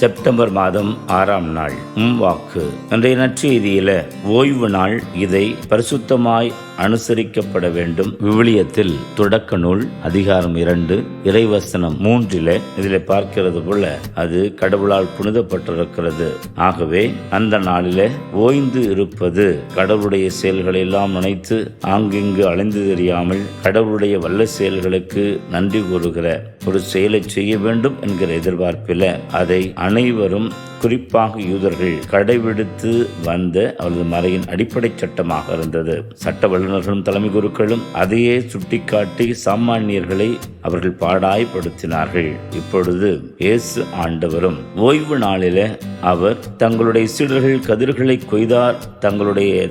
September மாதம் 6ஆம் நாள் வாக்கு. இன்றைய நற்செய்தியில ஓய்வு நாள் இதை பரிசுத்தமாய் அனுசரிக்கப்பட வேண்டும். விவிலியத்தில் தொடக்க நூல் அதிகாரம் 2 இறைவசனம் 3 இதில் பார்க்கிறது போல அது கடவுளால் புனிதப்பட்டிருக்கிறது. ஆகவே அந்த நாளில ஓய்ந்து இருப்பது, கடவுளுடைய செயல்களை எல்லாம் நினைத்து ஆங்கிங்கு அலைந்து தெரியாமல் கடவுளுடைய வல்ல செயல்களுக்கு நன்றி கூறுகிற ஒரு செயலை செய்ய வேண்டும் என்கிற எதிர்பார்ப்பில் அதை அனைவரும், குறிப்பாக யூதர்கள் கடைபிடித்து வந்த அவரது மறையின் அடிப்படை சட்டமாக இருந்தது. சட்ட வல்லுநர்களும் தலைமை குருக்களும் அதையே சுட்டிக்காட்டி சாமானியர்களை அவர்கள் பாடாய்படுத்தினார்கள். இப்பொழுது இயேசு ஆண்டவரும் ஓய்வு நாளில அவர் தங்களுடைய சீடர்கள் கதிர்களை கொய்தார்.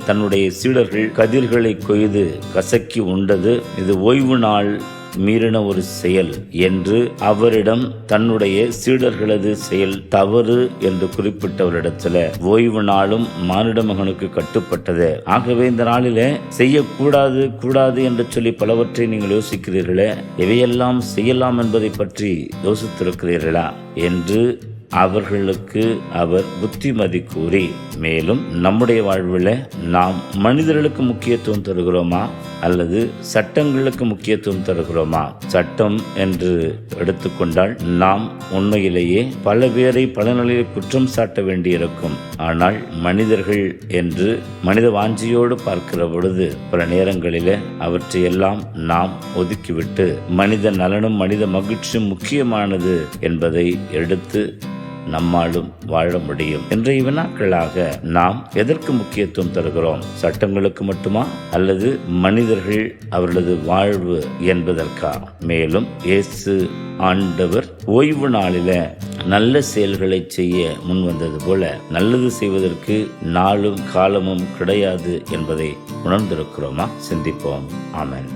தன்னுடைய சீடர்கள் கதிர்களை கொய்து கசக்கி உண்டது இது ஓய்வு நாள் மீறின ஒரு செயல் என்று அவரிடம் தன்னுடைய சீடர்களது செயல் தவறு என்று குறிப்பிட்டவரிடத்துல ஓய்வு நாளும் மானிட மகனுக்கு கட்டுப்பட்டது. ஆகவே இந்த நாளில செய்யக்கூடாது என்று சொல்லி பலவற்றை நீங்கள் யோசிக்கிறீர்களே, எவையெல்லாம் செய்யலாம் என்பதை பற்றி யோசித்திருக்கிறீர்களா என்று அவர்களுக்கு அவர் புத்திமதி கூறி, மேலும் நம்முடைய வாழ்வில் நாம் மனிதர்களுக்கு முக்கியத்துவம் தருகிறோமா அல்லது சட்டங்களுக்கு முக்கியத்துவம் தருகிறோமா? சட்டம் என்று எடுத்துக்கொண்டால் நாம் உண்மையிலேயே பல பேரை பல நிலையில் குற்றம் சாட்ட வேண்டியிருக்கும். ஆனால் மனிதர்கள் என்று மனித வாஞ்சியோடு பார்க்கிற பொழுது பல நேரங்களில் அவற்றையெல்லாம் நாம் ஒதுக்கிவிட்டு மனித நலனும் மனித மகிழ்ச்சியும் முக்கியமானது என்பதை எடுத்து நம்மாலும் வாழ முடியும். இன்றைய வினாக்களாக நாம் எதற்கு முக்கியத்துவம் தருகிறோம்? சட்டங்களுக்கு மட்டுமா அல்லது மனிதர்கள் அவர்களது வாழ்வு என்பதற்கா? மேலும் இயேசு ஆண்டவர் ஓய்வு நாளில நல்ல செயல்களை செய்ய முன் வந்தது போல நல்லது செய்வதற்கு நாளும் காலமும் கிடையாது என்பதை உணர்ந்திருக்கிறோமா? சிந்திப்போம். ஆமென்.